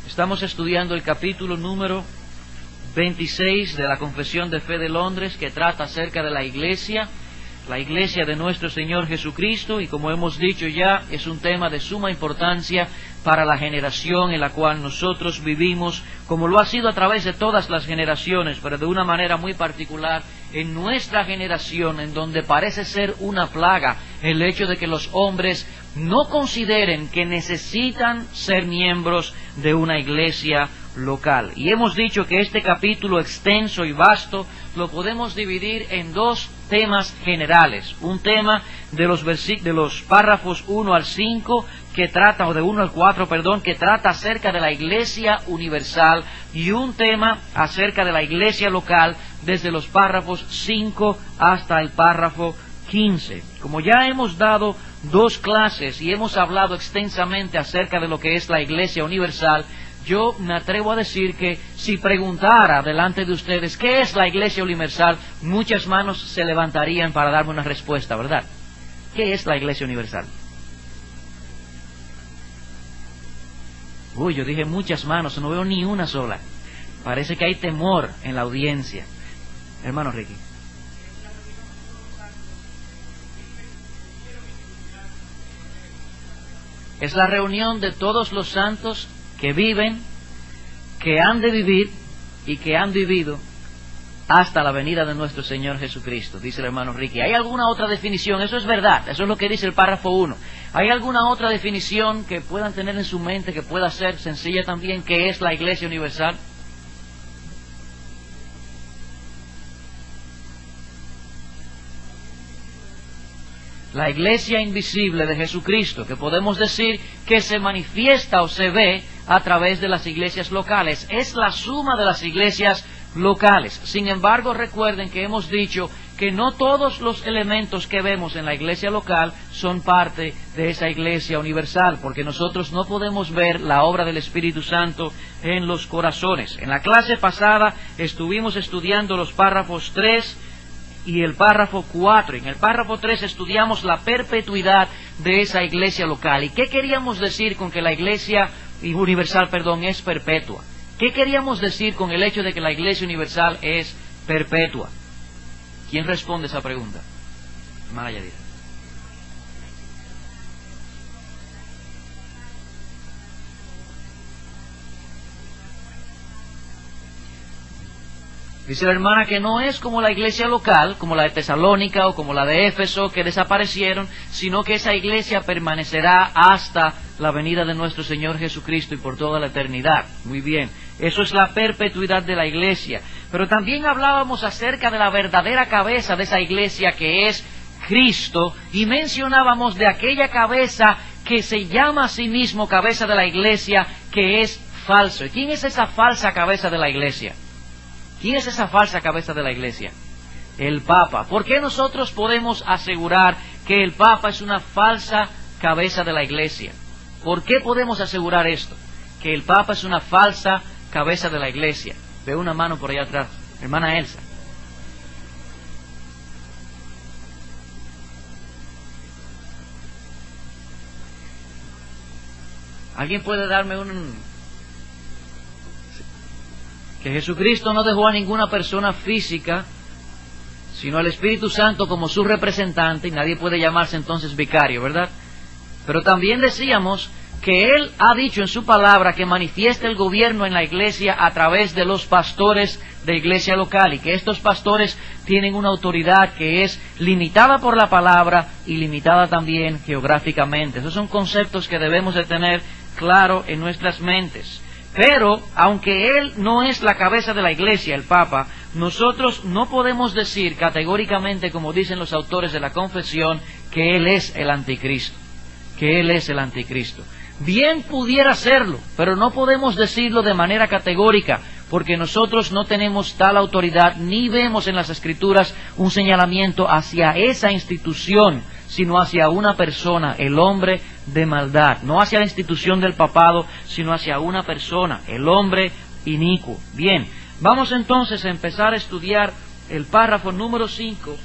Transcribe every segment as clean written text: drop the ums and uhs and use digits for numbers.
Estamos estudiando el capítulo número 26 de la Confesión de Fe de Londres, que trata acerca de la iglesia de nuestro Señor Jesucristo, y como hemos dicho ya, es un tema de suma importancia para la generación en la cual nosotros vivimos, como lo ha sido a través de todas las generaciones, pero de una manera muy particular en nuestra generación, en donde parece ser una plaga el hecho de que los hombres no consideren que necesitan ser miembros de una iglesia local. Y hemos dicho que este capítulo extenso y vasto lo podemos dividir en dos temas generales. Un tema de los párrafos 1 al 5, que trata, o de 1 al 4, perdón, que trata acerca de la iglesia universal, y un tema acerca de la iglesia local desde los párrafos 5 hasta el párrafo 15. Como ya hemos dado dos clases y hemos hablado extensamente acerca de lo que es la iglesia universal, yo me atrevo a decir que si preguntara delante de ustedes ¿qué es la iglesia universal?, muchas manos se levantarían para darme una respuesta, ¿verdad? ¿Qué es la iglesia universal? Uy, yo dije muchas manos, no veo ni una sola. Parece que hay temor en la audiencia. Hermano Ricky. Es la reunión de todos los santos que viven, que han de vivir y que han vivido hasta la venida de nuestro Señor Jesucristo, dice el hermano Ricky. ¿Hay alguna otra definición? Eso es verdad, eso es lo que dice el párrafo 1. ¿Hay alguna otra definición que puedan tener en su mente, que pueda ser sencilla también, que es la iglesia universal? La iglesia invisible de Jesucristo, que podemos decir que se manifiesta o se ve a través de las iglesias locales, es la suma de las iglesias locales. Sin embargo, recuerden que hemos dicho que no todos los elementos que vemos en la iglesia local son parte de esa iglesia universal, porque nosotros no podemos ver la obra del Espíritu Santo en los corazones. En la clase pasada estuvimos estudiando los párrafos 3 y el párrafo 4. En el párrafo 3 estudiamos la perpetuidad de esa iglesia local. ¿Y qué queríamos decir con que la iglesia universal, es perpetua? ¿Qué queríamos decir con el hecho de que la iglesia universal es perpetua? ¿Quién responde esa pregunta? Hermana Yadira. Dice la hermana que no es como la iglesia local, como la de Tesalónica o como la de Éfeso, que desaparecieron, sino que esa iglesia permanecerá hasta la venida de nuestro Señor Jesucristo y por toda la eternidad. Muy bien, eso es la perpetuidad de la iglesia. Pero también hablábamos acerca de la verdadera cabeza de esa iglesia, que es Cristo, y mencionábamos de aquella cabeza que se llama a sí mismo cabeza de la iglesia, que es falso. ¿Y quién es esa falsa cabeza de la iglesia? ¿Quién es esa falsa cabeza de la iglesia? El Papa. ¿Por qué nosotros podemos asegurar que el Papa es una falsa cabeza de la iglesia? ¿Por qué podemos asegurar esto? Que el Papa es una falsa cabeza de la iglesia. Veo una mano por allá atrás. Hermana Elsa. ¿Alguien puede darme que Jesucristo no dejó a ninguna persona física, sino al Espíritu Santo como su representante, y nadie puede llamarse entonces vicario, ¿verdad? Pero también decíamos que Él ha dicho en su palabra que manifiesta el gobierno en la iglesia a través de los pastores de iglesia local, y que estos pastores tienen una autoridad que es limitada por la palabra y limitada también geográficamente. Esos son conceptos que debemos de tener claro en nuestras mentes. Pero, aunque Él no es la cabeza de la iglesia, el Papa, nosotros no podemos decir categóricamente, como dicen los autores de la confesión, que Él es el anticristo. Que Él es el anticristo. Bien pudiera serlo, pero no podemos decirlo de manera categórica, porque nosotros no tenemos tal autoridad, ni vemos en las Escrituras un señalamiento hacia esa institución, sino hacia una persona, el hombre de maldad. No hacia la institución del papado, sino hacia una persona, el hombre inicuo. Bien, vamos entonces a empezar a estudiar el párrafo número 5.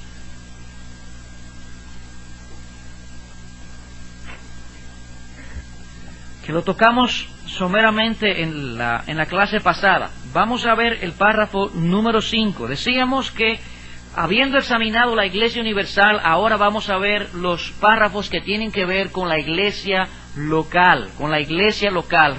Que lo tocamos someramente en la clase pasada. Vamos a ver el párrafo número 5. Decíamos que, habiendo examinado la Iglesia Universal, ahora vamos a ver los párrafos que tienen que ver con la Iglesia local,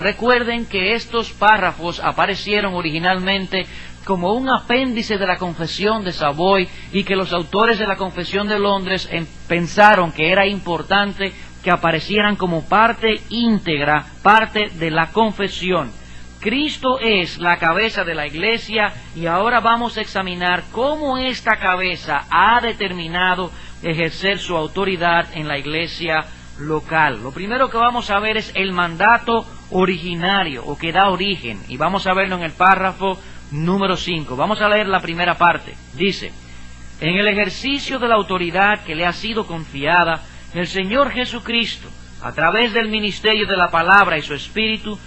Recuerden que estos párrafos aparecieron originalmente como un apéndice de la Confesión de Savoy y que los autores de la Confesión de Londres pensaron que era importante que aparecieran como parte íntegra, parte de la confesión. Cristo es la cabeza de la Iglesia y ahora vamos a examinar cómo esta cabeza ha determinado ejercer su autoridad en la Iglesia local. Lo primero que vamos a ver es el mandato originario o que da origen, y vamos a verlo en el párrafo número 5. Vamos a leer la primera parte. Dice: en el ejercicio de la autoridad que le ha sido confiada, el Señor Jesucristo, a través del ministerio de la palabra y su Espíritu,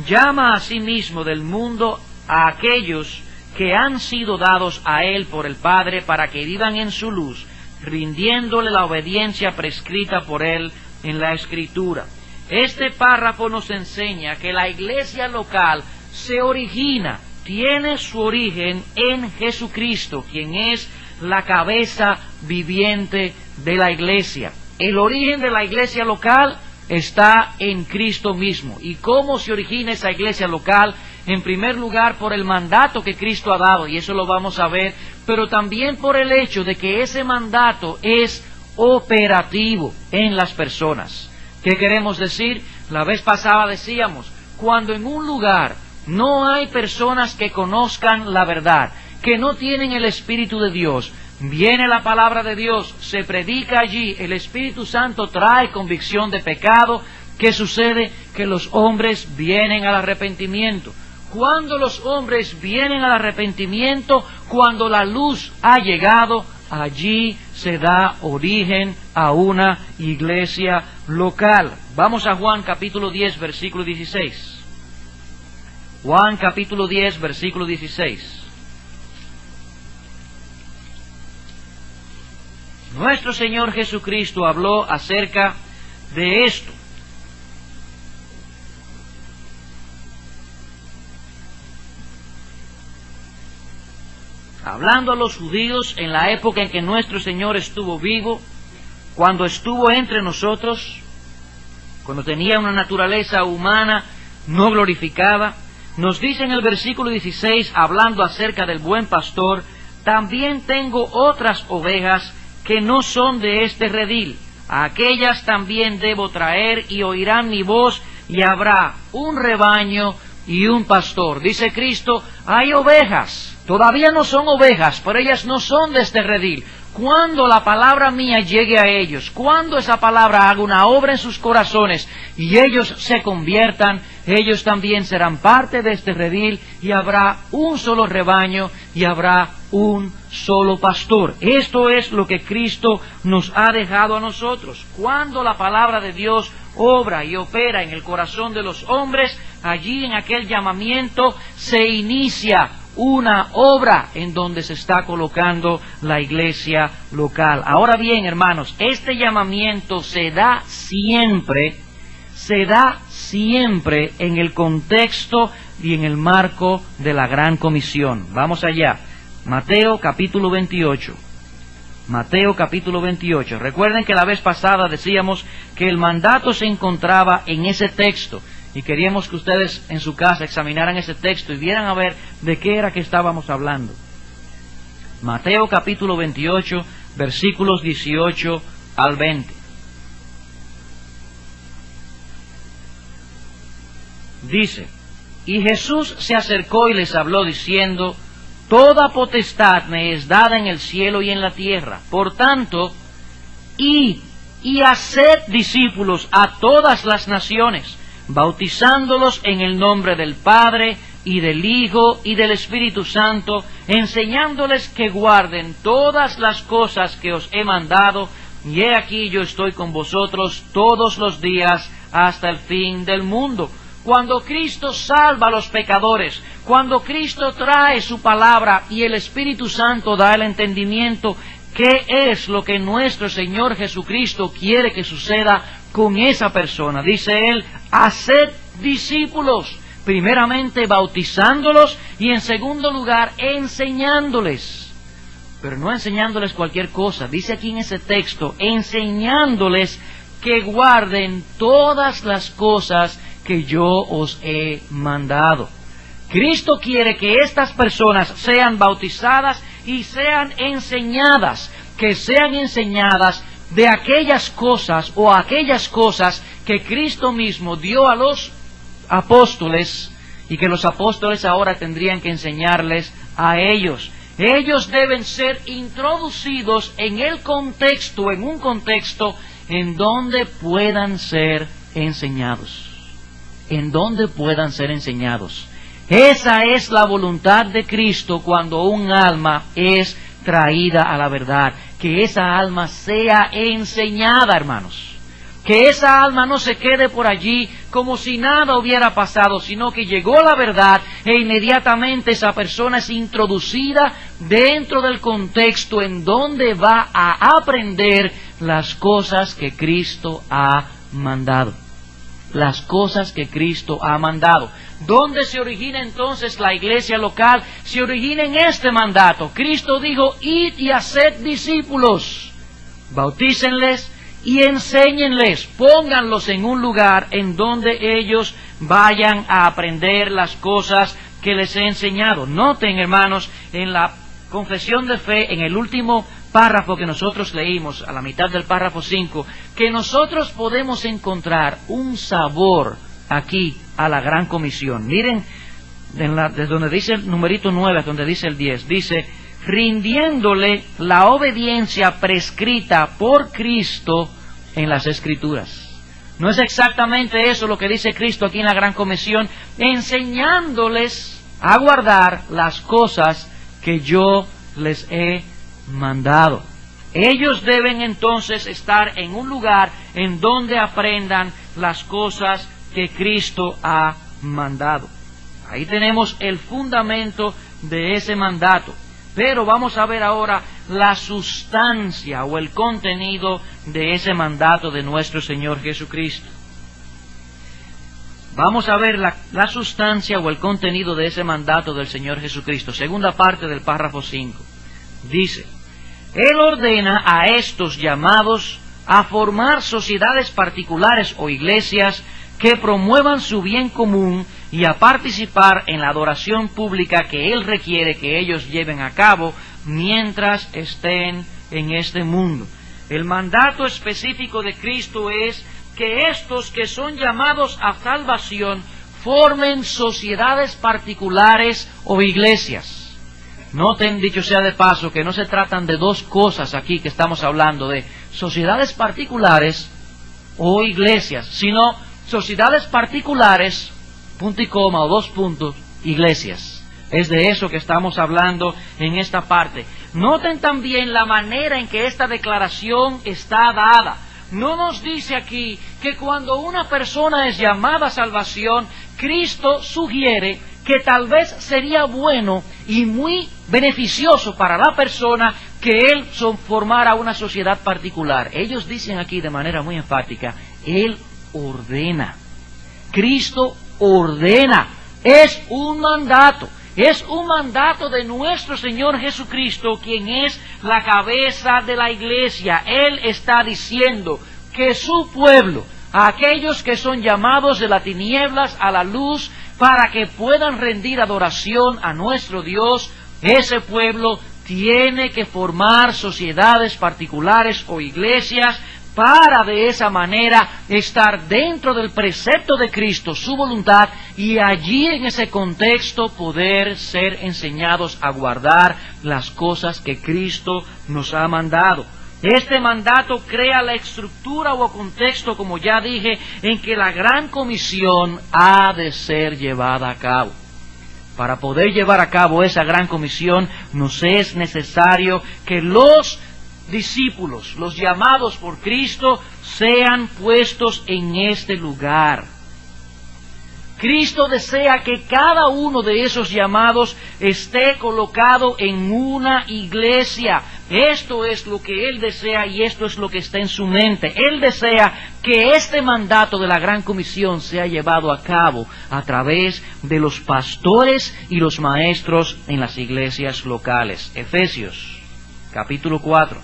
llama a sí mismo del mundo a aquellos que han sido dados a Él por el Padre para que vivan en su luz, rindiéndole la obediencia prescrita por Él en la Escritura. Este párrafo nos enseña que la iglesia local tiene su origen en Jesucristo, quien es la cabeza viviente de la iglesia. El origen de la iglesia local está en Cristo mismo. ¿Y cómo se origina esa iglesia local? En primer lugar, por el mandato que Cristo ha dado, y eso lo vamos a ver, pero también por el hecho de que ese mandato es operativo en las personas. ¿Qué queremos decir? La vez pasada decíamos, cuando en un lugar no hay personas que conozcan la verdad, que no tienen el Espíritu de Dios, viene la palabra de Dios, se predica allí, el Espíritu Santo trae convicción de pecado. ¿Qué sucede? Que los hombres vienen al arrepentimiento. Cuando los hombres vienen al arrepentimiento, cuando la luz ha llegado, allí se da origen a una iglesia local. Vamos a Juan capítulo 10, versículo 16. Juan capítulo 10, versículo 16. Nuestro Señor Jesucristo habló acerca de esto. Hablando a los judíos en la época en que nuestro Señor estuvo vivo, cuando estuvo entre nosotros, cuando tenía una naturaleza humana no glorificada, nos dice en el versículo 16, hablando acerca del buen pastor: también tengo otras ovejas que no son de este redil. A aquellas también debo traer, y oirán mi voz, y habrá un rebaño y un pastor. Dice Cristo, hay ovejas, todavía no son ovejas, pero ellas no son de este redil. Cuando la palabra mía llegue a ellos, cuando esa palabra haga una obra en sus corazones y ellos se conviertan, ellos también serán parte de este redil, y habrá un solo rebaño y habrá un solo pastor. Esto es lo que Cristo nos ha dejado a nosotros. Cuando la palabra de Dios obra y opera en el corazón de los hombres, allí en aquel llamamiento se inicia una obra en donde se está colocando la iglesia local. Ahora bien, hermanos, este llamamiento se da siempre en el contexto y en el marco de la Gran Comisión. Vamos allá. Mateo capítulo 28. Mateo capítulo 28. Recuerden que la vez pasada decíamos que el mandato se encontraba en ese texto, y queríamos que ustedes en su casa examinaran ese texto y vieran a ver de qué era que estábamos hablando. Mateo capítulo 28, versículos 18 al 20. Dice: y Jesús se acercó y les habló diciendo: toda potestad me es dada en el cielo y en la tierra. Por tanto, id y haced discípulos a todas las naciones, bautizándolos en el nombre del Padre, y del Hijo, y del Espíritu Santo, enseñándoles que guarden todas las cosas que os he mandado, y he aquí yo estoy con vosotros todos los días hasta el fin del mundo. Cuando Cristo salva a los pecadores, cuando Cristo trae su palabra y el Espíritu Santo da el entendimiento, ¿qué es lo que nuestro Señor Jesucristo quiere que suceda con esa persona? Dice Él: haced discípulos, primeramente bautizándolos y en segundo lugar enseñándoles. Pero no enseñándoles cualquier cosa, dice aquí en ese texto, enseñándoles que guarden todas las cosas que yo os he mandado. Cristo quiere que estas personas sean bautizadas y sean enseñadas, que sean enseñadas de aquellas cosas o aquellas cosas que Cristo mismo dio a los apóstoles y que los apóstoles ahora tendrían que enseñarles a ellos. Ellos deben ser introducidos en el contexto, en un contexto en donde puedan ser enseñados. En donde puedan ser enseñados. Esa es la voluntad de Cristo cuando un alma es traída a la verdad. Que esa alma sea enseñada, hermanos. Que esa alma no se quede por allí como si nada hubiera pasado, sino que llegó la verdad e inmediatamente esa persona es introducida dentro del contexto en donde va a aprender las cosas que Cristo ha mandado. Las cosas que Cristo ha mandado. ¿Dónde se origina entonces la iglesia local? Se origina en este mandato. Cristo dijo, id y haced discípulos, bautícenles y enséñenles, pónganlos en un lugar en donde ellos vayan a aprender las cosas que les he enseñado. Noten, hermanos, en la confesión de fe, en el último párrafo que nosotros leímos, a la mitad del párrafo 5, que nosotros podemos encontrar un sabor aquí a la gran comisión. Miren, desde donde dice el numerito 9, donde dice el 10, dice, rindiéndole la obediencia prescrita por Cristo en las Escrituras. No es exactamente eso lo que dice Cristo aquí en la gran comisión, enseñándoles a guardar las cosas que yo les he mandado. Ellos deben entonces estar en un lugar en donde aprendan las cosas que Cristo ha mandado. Ahí tenemos el fundamento de ese mandato. Pero vamos a ver ahora la sustancia o el contenido de ese mandato de nuestro Señor Jesucristo. Vamos a ver la sustancia o el contenido de ese mandato del Señor Jesucristo. Segunda parte del párrafo 5. Dice, Él ordena a estos llamados a formar sociedades particulares o iglesias que promuevan su bien común y a participar en la adoración pública que Él requiere que ellos lleven a cabo mientras estén en este mundo. El mandato específico de Cristo es que estos que son llamados a salvación formen sociedades particulares o iglesias. Noten, dicho sea de paso, que no se tratan de dos cosas aquí que estamos hablando, de sociedades particulares o iglesias, sino sociedades particulares, punto y coma o 2 puntos, iglesias. Es de eso que estamos hablando en esta parte. Noten también la manera en que esta declaración está dada. No nos dice aquí que cuando una persona es llamada a salvación, Cristo sugiere que tal vez sería bueno y muy beneficioso para la persona que él formara una sociedad particular. Ellos dicen aquí de manera muy enfática, Él ordena. Cristo ordena. Es un mandato. Es un mandato de nuestro Señor Jesucristo, quien es la cabeza de la iglesia. Él está diciendo que su pueblo, aquellos que son llamados de las tinieblas a la luz, para que puedan rendir adoración a nuestro Dios, ese pueblo tiene que formar sociedades particulares o iglesias para de esa manera estar dentro del precepto de Cristo, su voluntad, y allí en ese contexto poder ser enseñados a guardar las cosas que Cristo nos ha mandado. Este mandato crea la estructura o contexto, como ya dije, en que la gran comisión ha de ser llevada a cabo. Para poder llevar a cabo esa gran comisión, nos es necesario que los discípulos, los llamados por Cristo, sean puestos en este lugar. Cristo desea que cada uno de esos llamados esté colocado en una iglesia. Esto es lo que Él desea y esto es lo que está en su mente. Él desea que este mandato de la Gran Comisión sea llevado a cabo a través de los pastores y los maestros en las iglesias locales. Efesios, capítulo 4.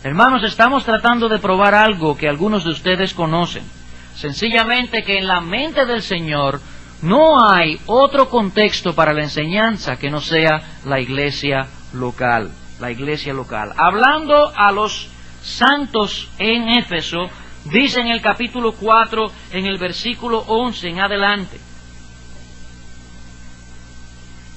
Hermanos, estamos tratando de probar algo que algunos de ustedes conocen. Sencillamente que en la mente del Señor no hay otro contexto para la enseñanza que no sea la iglesia local. La iglesia local. Hablando a los santos en Éfeso, dice en el capítulo 4, en el versículo 11 en adelante: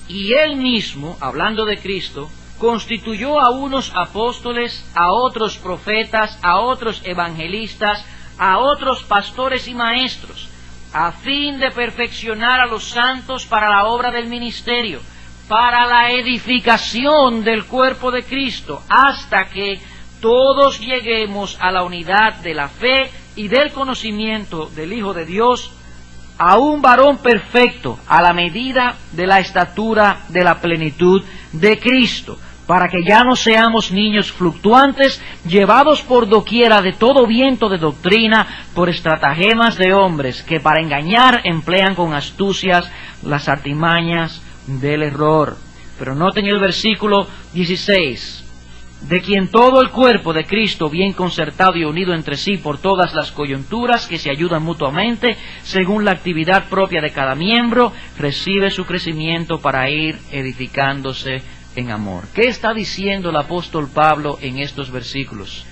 y Él mismo, hablando de Cristo, constituyó a unos apóstoles, a otros profetas, a otros evangelistas, a otros pastores y maestros, a fin de perfeccionar a los santos para la obra del ministerio, para la edificación del cuerpo de Cristo, hasta que todos lleguemos a la unidad de la fe y del conocimiento del Hijo de Dios, a un varón perfecto, a la medida de la estatura de la plenitud de Cristo, para que ya no seamos niños fluctuantes, llevados por doquiera de todo viento de doctrina, por estratagemas de hombres, que para engañar emplean con astucias las artimañas del error. Pero noten el versículo 16, de quien todo el cuerpo de Cristo, bien concertado y unido entre sí por todas las coyunturas que se ayudan mutuamente, según la actividad propia de cada miembro, recibe su crecimiento para ir edificándose en amor. ¿Qué está diciendo el apóstol Pablo en estos versículos?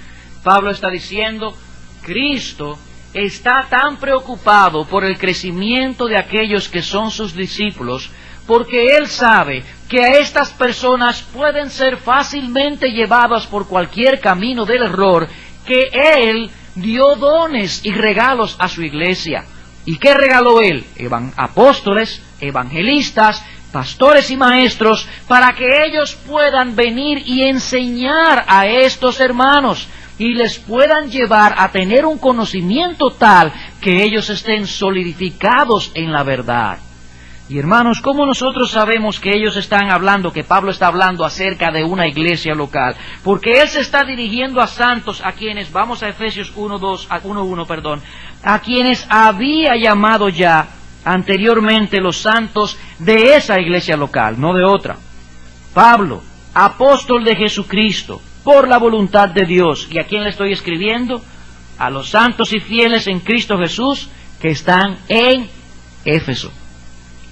Pablo está diciendo, Cristo está tan preocupado por el crecimiento de aquellos que son sus discípulos, porque Él sabe que a estas personas pueden ser fácilmente llevadas por cualquier camino del error, que Él dio dones y regalos a su iglesia. ¿Y qué regaló Él? Apóstoles, evangelistas, pastores y maestros, para que ellos puedan venir y enseñar a estos hermanos y les puedan llevar a tener un conocimiento tal que ellos estén solidificados en la verdad. Y hermanos, ¿cómo nosotros sabemos que ellos están hablando, que Pablo está hablando acerca de una iglesia local? Porque él se está dirigiendo a santos, a quienes, vamos a Efesios 1:1, a quienes había llamado ya anteriormente los santos de esa iglesia local, no de otra. Pablo, apóstol de Jesucristo, por la voluntad de Dios. ¿Y a quién le estoy escribiendo? A los santos y fieles en Cristo Jesús que están en Éfeso.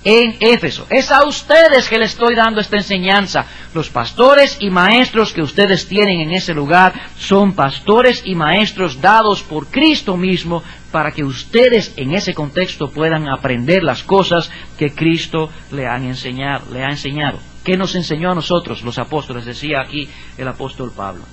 En Éfeso. Es a ustedes que les estoy dando esta enseñanza. Los pastores y maestros que ustedes tienen en ese lugar son pastores y maestros dados por Cristo mismo para que ustedes en ese contexto puedan aprender las cosas que Cristo le ha enseñado. ¿Qué nos enseñó a nosotros, los apóstoles? Decía aquí el apóstol Pablo.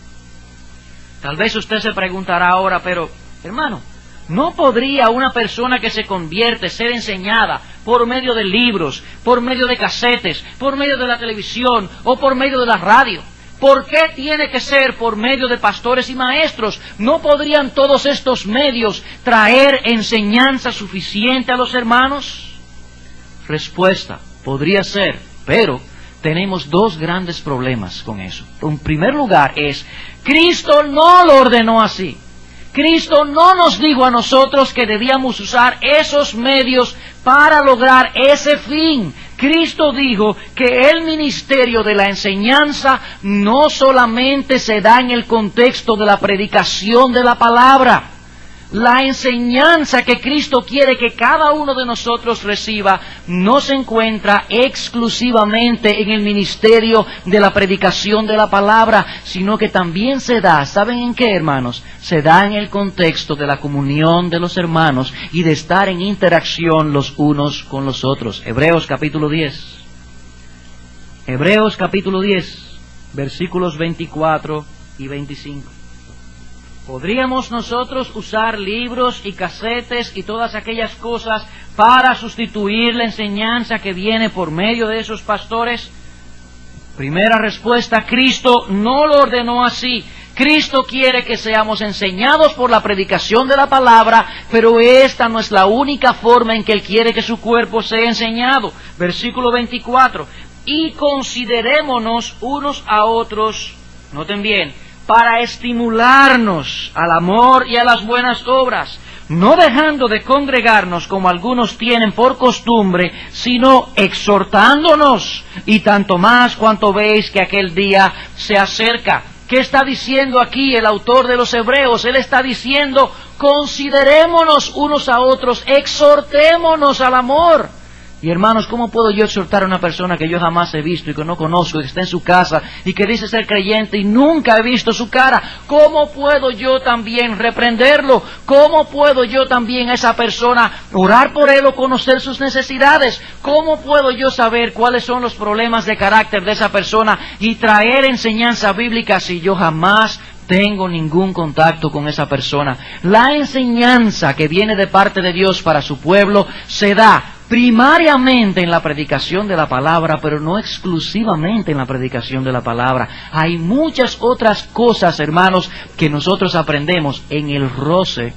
Tal vez usted se preguntará ahora, pero, hermano, ¿no podría una persona que se convierte ser enseñada por medio de libros, por medio de casetes, por medio de la televisión o por medio de la radio? ¿Por qué tiene que ser por medio de pastores y maestros? ¿No podrían todos estos medios traer enseñanza suficiente a los hermanos? Respuesta, podría ser, pero tenemos dos grandes problemas con eso. En primer lugar es, Cristo no lo ordenó así. Cristo no nos dijo a nosotros que debíamos usar esos medios para lograr ese fin. Cristo dijo que el ministerio de la enseñanza no solamente se da en el contexto de la predicación de la palabra. La enseñanza que Cristo quiere que cada uno de nosotros reciba no se encuentra exclusivamente en el ministerio de la predicación de la palabra, sino que también se da, ¿saben en qué, hermanos? Se da en el contexto de la comunión de los hermanos y de estar en interacción los unos con los otros. Hebreos capítulo 10. Hebreos capítulo 10, versículos 24 y 25. ¿Podríamos nosotros usar libros y casetes y todas aquellas cosas para sustituir la enseñanza que viene por medio de esos pastores? Primera respuesta, Cristo no lo ordenó así. Cristo quiere que seamos enseñados por la predicación de la palabra, pero esta no es la única forma en que Él quiere que su cuerpo sea enseñado. Versículo 24. Y considerémonos unos a otros, noten bien, para estimularnos al amor y a las buenas obras, no dejando de congregarnos como algunos tienen por costumbre, sino exhortándonos, y tanto más cuanto veis que aquel día se acerca. ¿Qué está diciendo aquí el autor de los Hebreos? Él está diciendo, considerémonos unos a otros, exhortémonos al amor. Y hermanos, ¿cómo puedo yo exhortar a una persona que yo jamás he visto y que no conozco, y que está en su casa y que dice ser creyente y nunca he visto su cara? ¿Cómo puedo yo también reprenderlo? ¿Cómo puedo yo también a esa persona orar por él o conocer sus necesidades? ¿Cómo puedo yo saber cuáles son los problemas de carácter de esa persona y traer enseñanza bíblica si yo jamás tengo ningún contacto con esa persona? La enseñanza que viene de parte de Dios para su pueblo se da primariamente en la predicación de la palabra, pero no exclusivamente en la predicación de la palabra. Hay muchas otras cosas, hermanos, que nosotros aprendemos en el roce,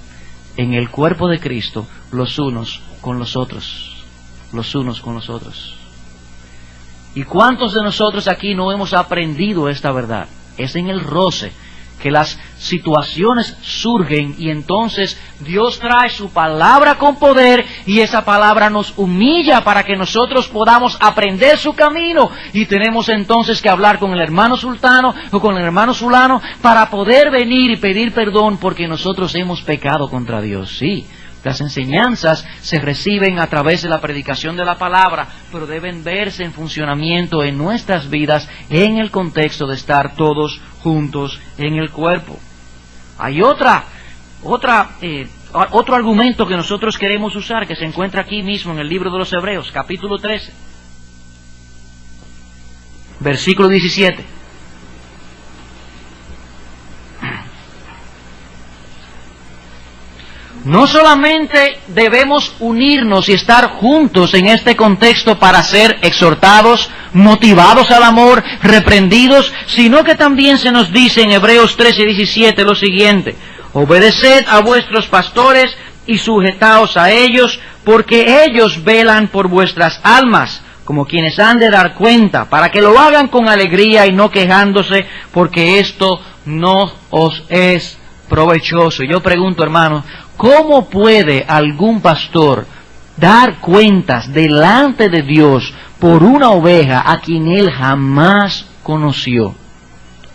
en el cuerpo de Cristo, los unos con los otros. Los unos con los otros. ¿Y cuántos de nosotros aquí no hemos aprendido esta verdad? Es en el roce que las situaciones surgen y entonces Dios trae su palabra con poder y esa palabra nos humilla para que nosotros podamos aprender su camino, y tenemos entonces que hablar con el hermano sultano o con el hermano fulano para poder venir y pedir perdón porque nosotros hemos pecado contra Dios. Sí, las enseñanzas se reciben a través de la predicación de la palabra, pero deben verse en funcionamiento en nuestras vidas en el contexto de estar todos juntos en el cuerpo. Hay otro argumento que nosotros queremos usar, que se encuentra aquí mismo en el libro de los Hebreos, capítulo 13, versículo 17. No solamente debemos unirnos y estar juntos en este contexto para ser exhortados, motivados al amor, reprendidos, sino que también se nos dice en Hebreos 13:17 lo siguiente: obedeced a vuestros pastores y sujetaos a ellos, porque ellos velan por vuestras almas, como quienes han de dar cuenta, para que lo hagan con alegría y no quejándose, porque esto no os es provechoso. Yo pregunto, hermanos, ¿cómo puede algún pastor dar cuentas delante de Dios por una oveja a quien él jamás conoció?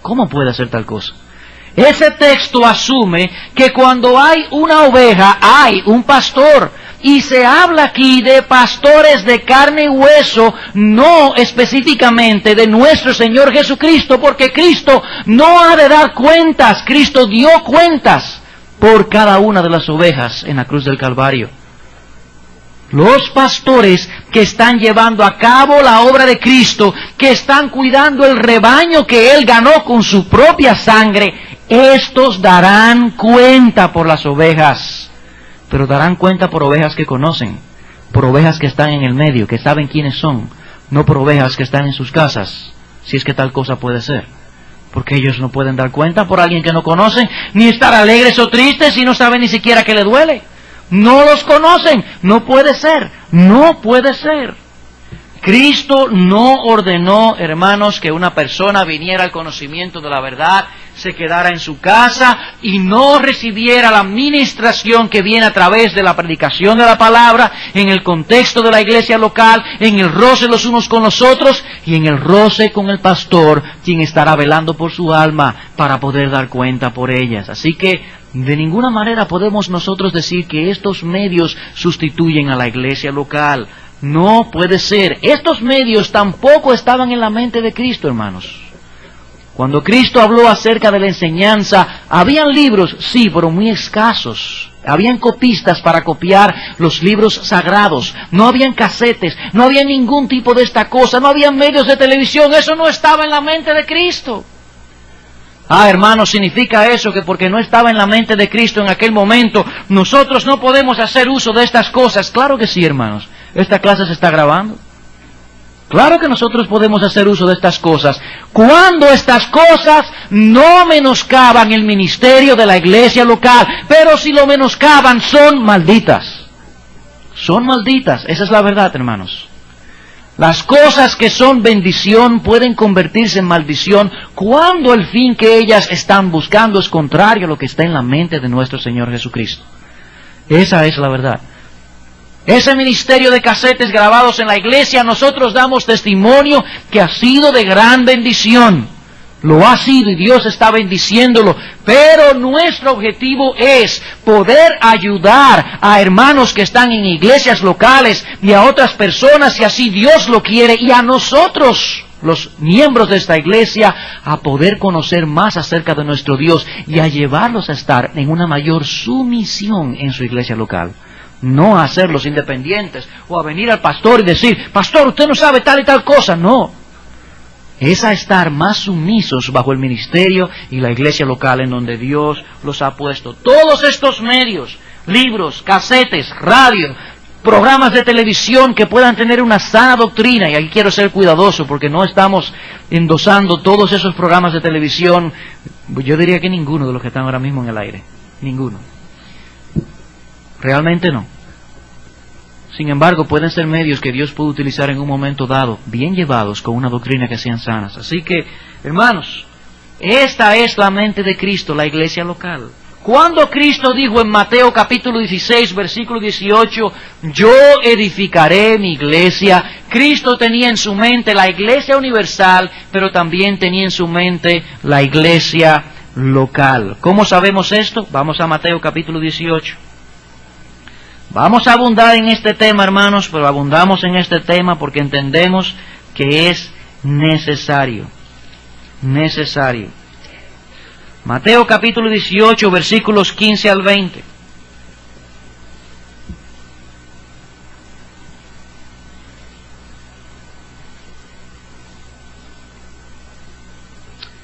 ¿Cómo puede hacer tal cosa? Ese texto asume que cuando hay una oveja hay un pastor. Y se habla aquí de pastores de carne y hueso, no específicamente de nuestro Señor Jesucristo, porque Cristo no ha de dar cuentas. Cristo dio cuentas por cada una de las ovejas en la cruz del Calvario. Los pastores que están llevando a cabo la obra de Cristo, que están cuidando el rebaño que Él ganó con su propia sangre, estos darán cuenta por las ovejas. Pero darán cuenta por ovejas que conocen, por ovejas que están en el medio, que saben quiénes son, no por ovejas que están en sus casas, si es que tal cosa puede ser. Porque ellos no pueden dar cuenta por alguien que no conocen, ni estar alegres o tristes y no saben ni siquiera que le duele. No los conocen, no puede ser, no puede ser. Cristo no ordenó, hermanos, que una persona viniera al conocimiento de la verdad, se quedara en su casa y no recibiera la ministración que viene a través de la predicación de la palabra, en el contexto de la iglesia local, en el roce los unos con los otros y en el roce con el pastor, quien estará velando por su alma para poder dar cuenta por ellas. Así que de ninguna manera podemos nosotros decir que estos medios sustituyen a la iglesia local. No puede ser. Estos medios tampoco estaban en la mente de Cristo, hermanos. Cuando Cristo habló acerca de la enseñanza, habían libros, sí, pero muy escasos. Habían copistas para copiar los libros sagrados. No habían casetes, no había ningún tipo de esta cosa, no había medios de televisión. Eso no estaba en la mente de Cristo. Ah, hermanos, ¿significa eso que porque no estaba en la mente de Cristo en aquel momento, nosotros no podemos hacer uso de estas cosas? Claro que sí, hermanos. Esta clase se está grabando. Claro que nosotros podemos hacer uso de estas cosas cuando estas cosas no menoscaban el ministerio de la iglesia local, pero si lo menoscaban son malditas. Son malditas, esa es la verdad, hermanos. Las cosas que son bendición pueden convertirse en maldición cuando el fin que ellas están buscando es contrario a lo que está en la mente de nuestro Señor Jesucristo. Esa es la verdad. Ese ministerio de casetes grabados en la iglesia, nosotros damos testimonio que ha sido de gran bendición. Lo ha sido y Dios está bendiciéndolo. Pero nuestro objetivo es poder ayudar a hermanos que están en iglesias locales y a otras personas, si así Dios lo quiere, y a nosotros, los miembros de esta iglesia, a poder conocer más acerca de nuestro Dios y a llevarlos a estar en una mayor sumisión en su iglesia local. No a hacerlos independientes o a venir al pastor y decir, pastor, usted no sabe tal y tal cosa. No. Es a estar más sumisos bajo el ministerio y la iglesia local en donde Dios los ha puesto. Todos estos medios, libros, casetes, radio, programas de televisión que puedan tener una sana doctrina, y aquí quiero ser cuidadoso porque no estamos endosando todos esos programas de televisión. Yo diría que ninguno de los que están ahora mismo en el aire. Ninguno. Realmente no. Sin embargo, pueden ser medios que Dios puede utilizar en un momento dado, bien llevados, con una doctrina que sean sanas. Así que, hermanos, esta es la mente de Cristo, la iglesia local. Cuando Cristo dijo en Mateo capítulo 16, versículo 18, yo edificaré mi iglesia, Cristo tenía en su mente la iglesia universal, pero también tenía en su mente la iglesia local. ¿Cómo sabemos esto? Vamos a Mateo capítulo 18. Vamos a abundar en este tema, hermanos, pero abundamos en este tema porque entendemos que es necesario. Necesario. Mateo capítulo 18, versículos 15 al 20.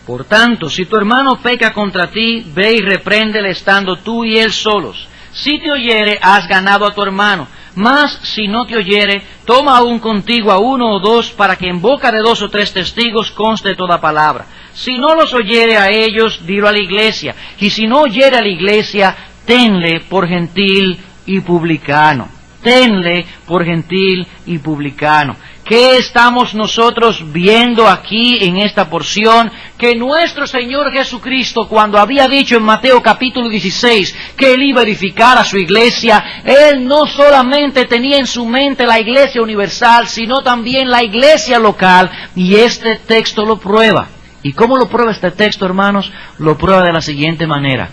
Por tanto, si tu hermano peca contra ti, ve y repréndele estando tú y él solos. Si te oyere, has ganado a tu hermano. Mas, si no te oyere, toma aún contigo a uno o dos, para que en boca de 2 o 3 testigos conste toda palabra. Si no los oyere a ellos, dilo a la iglesia. Y si no oyere a la iglesia, tenle por gentil y publicano. Tenle por gentil y publicano. ¿Qué estamos nosotros viendo aquí en esta porción? Que nuestro Señor Jesucristo, cuando había dicho en Mateo capítulo 16 que Él iba a edificar a su iglesia, Él no solamente tenía en su mente la iglesia universal, sino también la iglesia local, y este texto lo prueba. ¿Y cómo lo prueba este texto, hermanos? Lo prueba de la siguiente manera.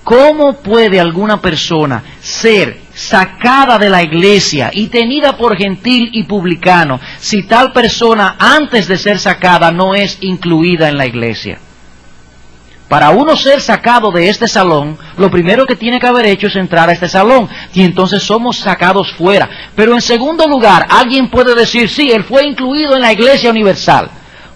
¿Cómo puede alguna persona ser sacada de la iglesia y tenida por gentil y publicano si tal persona antes de ser sacada no es incluida en la iglesia? Para uno ser sacado de este salón, lo primero que tiene que haber hecho es entrar a este salón, y entonces somos sacados fuera. Pero en segundo lugar, alguien puede decir, sí, él fue incluido en la iglesia universal.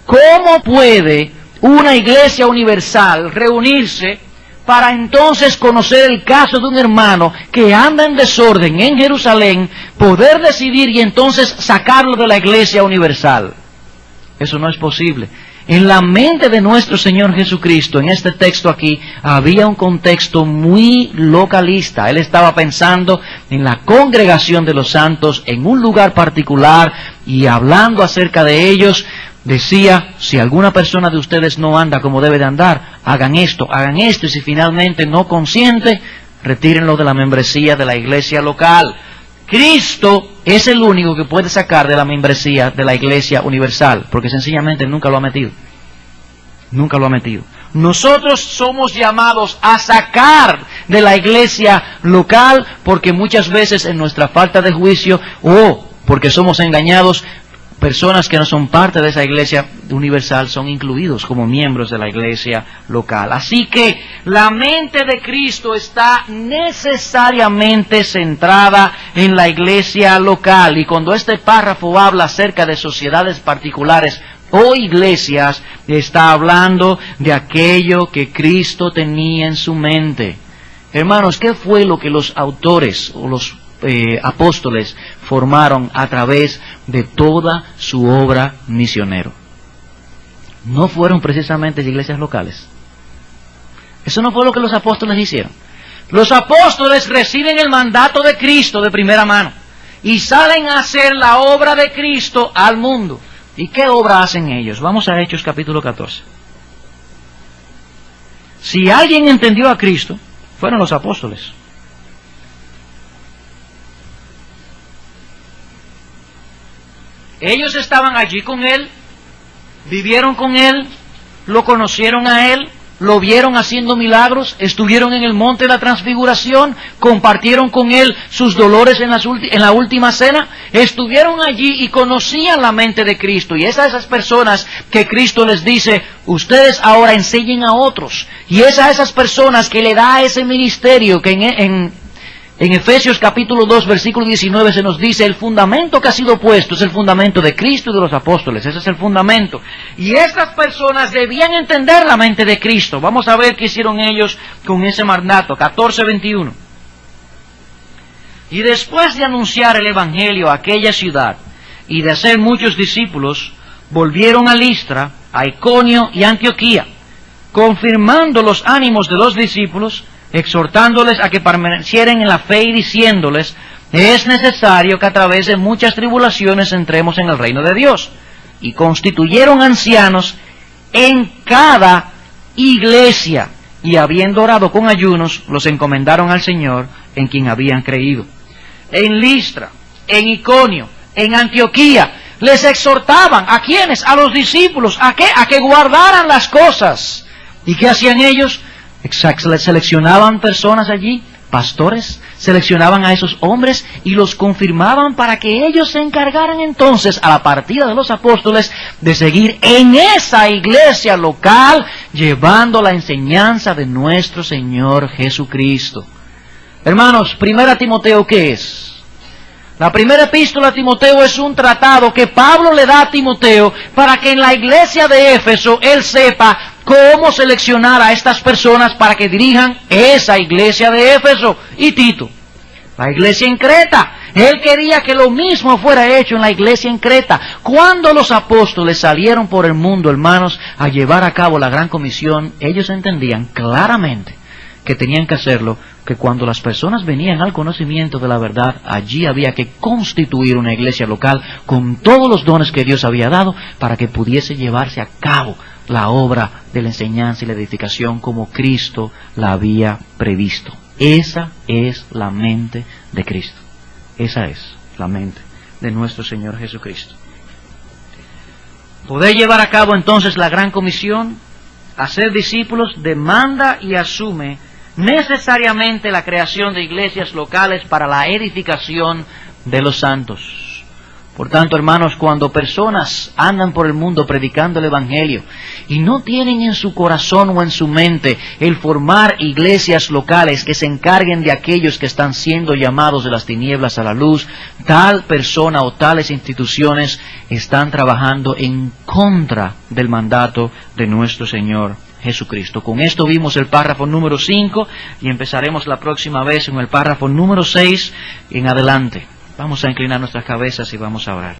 ¿Cómo puede una iglesia universal reunirse para entonces conocer el caso de un hermano que anda en desorden en Jerusalén, poder decidir y entonces sacarlo de la iglesia universal? Eso no es posible. En la mente de nuestro Señor Jesucristo, en este texto aquí, había un contexto muy localista. Él estaba pensando en la congregación de los santos, en un lugar particular, y hablando acerca de ellos, decía, si alguna persona de ustedes no anda como debe de andar, hagan esto, y si finalmente no consiente, retírenlo de la membresía de la iglesia local. Cristo es el único que puede sacar de la membresía de la iglesia universal, porque sencillamente nunca lo ha metido. Nunca lo ha metido. Nosotros somos llamados a sacar de la iglesia local, porque muchas veces en nuestra falta de juicio, o porque somos engañados, personas que no son parte de esa iglesia universal son incluidos como miembros de la iglesia local. Así que la mente de Cristo está necesariamente centrada en la iglesia local. Y cuando este párrafo habla acerca de sociedades particulares o iglesias, está hablando de aquello que Cristo tenía en su mente. Hermanos, ¿qué fue lo que los autores o los apóstoles formaron a través de toda su obra misionero. No fueron precisamente las iglesias locales. Eso no fue lo que los apóstoles hicieron. Los apóstoles reciben el mandato de Cristo de primera mano y salen a hacer la obra de Cristo al mundo. ¿Y qué obra hacen ellos? Vamos a Hechos capítulo 14. Si alguien entendió a Cristo, fueron los apóstoles. Ellos estaban allí con Él, vivieron con Él, lo conocieron a Él, lo vieron haciendo milagros, estuvieron en el monte de la transfiguración, compartieron con Él sus dolores en la última cena, estuvieron allí y conocían la mente de Cristo. Y esas personas que Cristo les dice, ustedes ahora enseñen a otros. Y esas personas que le da ese ministerio que en Efesios capítulo 2 versículo 19 se nos dice, el fundamento que ha sido puesto es el fundamento de Cristo y de los apóstoles. Ese es el fundamento. Y estas personas debían entender la mente de Cristo. Vamos a ver qué hicieron ellos con ese mandato. 14:21. Y después de anunciar el evangelio a aquella ciudad y de hacer muchos discípulos, volvieron a Listra, a Iconio y Antioquía, confirmando los ánimos de los discípulos, exhortándoles a que permanecieran en la fe y diciéndoles, es necesario que a través de muchas tribulaciones entremos en el reino de Dios. Y constituyeron ancianos en cada iglesia, y habiendo orado con ayunos, los encomendaron al Señor en quien habían creído. En Listra, en Iconio, en Antioquía, les exhortaban, ¿a quiénes? A los discípulos, ¿a qué? A que guardaran las cosas. ¿Y qué hacían ellos? Seleccionaban personas allí, pastores, seleccionaban a esos hombres y los confirmaban para que ellos se encargaran entonces, a la partida de los apóstoles, de seguir en esa iglesia local, llevando la enseñanza de nuestro Señor Jesucristo. Hermanos, 1 Timoteo, ¿qué es? La primera epístola a Timoteo es un tratado que Pablo le da a Timoteo para que en la iglesia de Éfeso él sepa cómo seleccionar a estas personas para que dirijan esa iglesia de Éfeso. Y Tito, la iglesia en Creta. Él quería que lo mismo fuera hecho en la iglesia en Creta. Cuando los apóstoles salieron por el mundo, hermanos, a llevar a cabo la gran comisión, ellos entendían claramente que tenían que hacerlo, que cuando las personas venían al conocimiento de la verdad, allí había que constituir una iglesia local con todos los dones que Dios había dado para que pudiese llevarse a cabo la obra de la enseñanza y la edificación como Cristo la había previsto. Esa es la mente de Cristo. Esa es la mente de nuestro Señor Jesucristo. Poder llevar a cabo entonces la gran comisión, hacer discípulos, demanda y asume necesariamente la creación de iglesias locales para la edificación de los santos. Por tanto, hermanos, cuando personas andan por el mundo predicando el Evangelio y no tienen en su corazón o en su mente el formar iglesias locales que se encarguen de aquellos que están siendo llamados de las tinieblas a la luz, tal persona o tales instituciones están trabajando en contra del mandato de nuestro Señor Jesucristo. Con esto vimos el párrafo número 5 y empezaremos la próxima vez en el párrafo número 6 en adelante. Vamos a inclinar nuestras cabezas y vamos a orar.